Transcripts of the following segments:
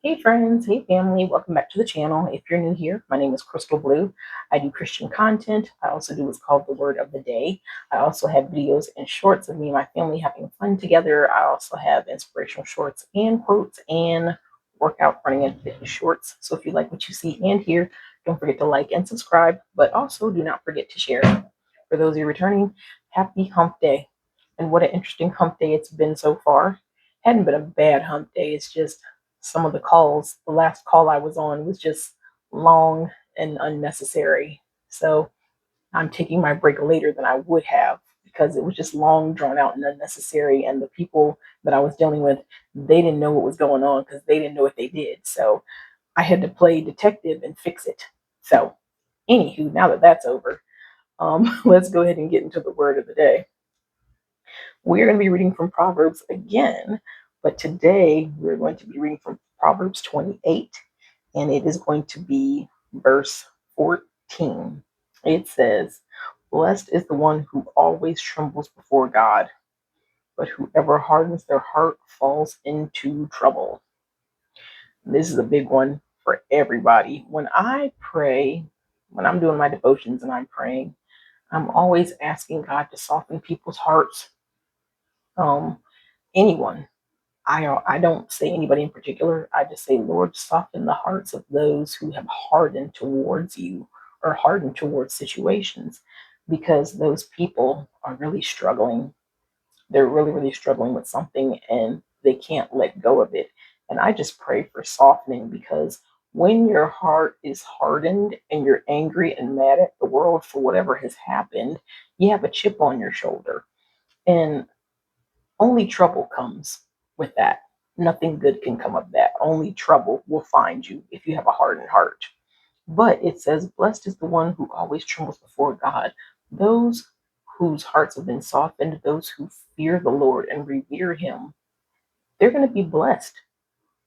Hey friends, hey family, welcome back to the channel. If you're new here, my name is Crystal Blue. I do Christian content. I also do what's called the Word of the Day. I also have videos and shorts of me and my family having fun together. I also have inspirational shorts and quotes and workout, running, and fitness shorts. So if you like what you see and hear, don't forget to like and subscribe, but also do not forget to share. For those of you returning, happy hump day. And what an interesting hump day it's been so far. Hadn't been a bad hump day. It's just some of the calls, the last call I was on was just long and unnecessary. So I'm taking my break later than I would have because it was just long, drawn out, and unnecessary. And the people that I was dealing with, they didn't know what was going on because they didn't know what they did. So I had to play detective and fix it. So, anywho, now that that's over, let's go ahead and get into the word of the day. We're going to be reading from Proverbs again, but today we're going to be reading from Proverbs 28, and it is going to be verse 14. It says, "Blessed is the one who always trembles before God, but whoever hardens their heart falls into trouble." This is a big one for everybody. When I pray, when I'm doing my devotions and I'm praying, I'm always asking God to soften people's hearts. Um, Anyone. I don't say anybody in particular. I just say, Lord, soften the hearts of those who have hardened towards you or hardened towards situations, because those people are really struggling. They're really, really struggling with something and they can't let go of it. And I just pray for softening, because when your heart is hardened and you're angry and mad at the world for whatever has happened, you have a chip on your shoulder. And only trouble comes with that. Nothing good can come of that. Only trouble will find you if you have a hardened heart. But it says, "Blessed is the one who always trembles before God." Those whose hearts have been softened, those who fear the Lord and revere Him, they're going to be blessed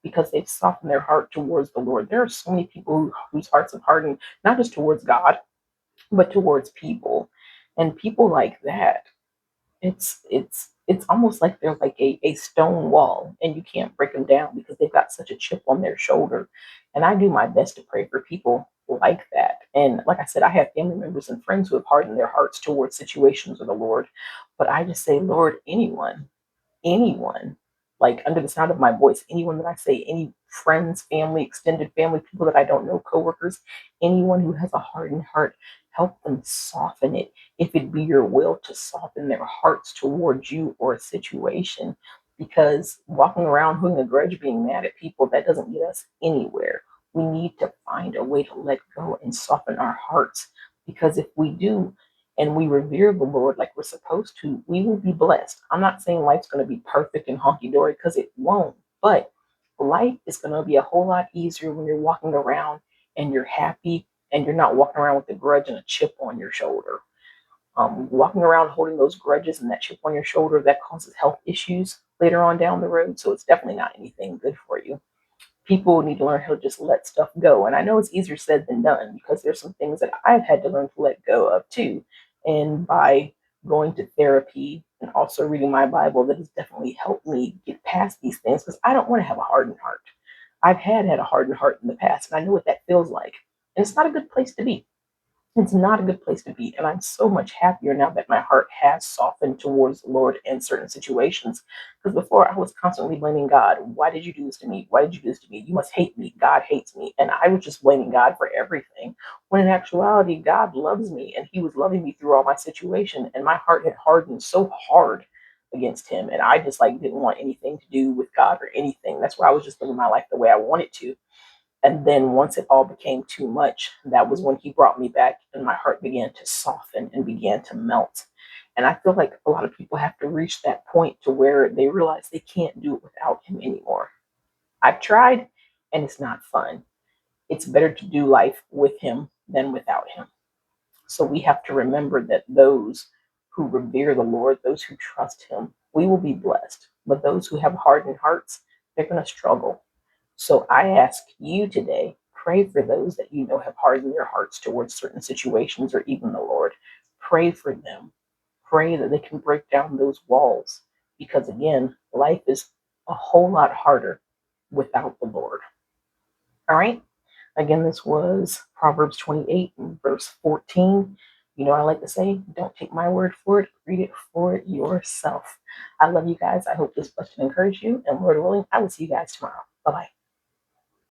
because they've softened their heart towards the Lord. There are so many people whose hearts have hardened, not just towards God, but towards people. And people like that, it's almost like they're like a stone wall and you can't break them down because they've got such a chip on their shoulder. And I do my best to pray for people like that. And like I said, I have family members and friends who have hardened their hearts towards situations of the Lord. But I just say, Lord, anyone, like under the sound of my voice, anyone that I say, any friends, family, extended family, people that I don't know, coworkers, anyone who has a hardened heart, help them soften it. If it be your will to soften their hearts towards you or a situation, because walking around holding a grudge, being mad at people, that doesn't get us anywhere. We need to find a way to let go and soften our hearts, because if we do, and we revere the Lord like we're supposed to, we will be blessed. I'm not saying life's going to be perfect and honky dory, because it won't, but life is going to be a whole lot easier when you're walking around and you're happy and you're not walking around with a grudge and a chip on your shoulder. Walking around holding those grudges and that chip on your shoulder, that causes health issues later on down the road. So it's definitely not anything good for you. People need to learn how to just let stuff go. And I know it's easier said than done, because there's some things that I've had to learn to let go of too. And by going to therapy and also reading my Bible, that has definitely helped me get past these things, because I don't want to have a hardened heart. I've had a hardened heart in the past, and I know what that feels like. And it's not a good place to be. It's not a good place to be. And I'm so much happier now that my heart has softened towards the Lord in certain situations. Because before I was constantly blaming God. Why did you do this to me? Why did you do this to me? You must hate me. God hates me. And I was just blaming God for everything. When in actuality, God loves me and He was loving me through all my situation. And my heart had hardened so hard against Him. And I just like didn't want anything to do with God or anything. That's why I was just living my life the way I wanted to. And then once it all became too much, that was when He brought me back and my heart began to soften and began to melt. And I feel like a lot of people have to reach that point to where they realize they can't do it without Him anymore. I've tried and it's not fun. It's better to do life with Him than without Him. So we have to remember that those who revere the Lord, those who trust Him, we will be blessed. But those who have hardened hearts, they're going to struggle. So I ask you today, pray for those that you know have hardened their hearts towards certain situations or even the Lord. Pray for them. Pray that they can break down those walls, because again, life is a whole lot harder without the Lord. All right. Again, this was Proverbs 28, verse 14. You know, I like to say, don't take my word for it, read it for yourself. I love you guys. I hope this blessed and encouraged you. And Lord willing, I will see you guys tomorrow. Bye bye.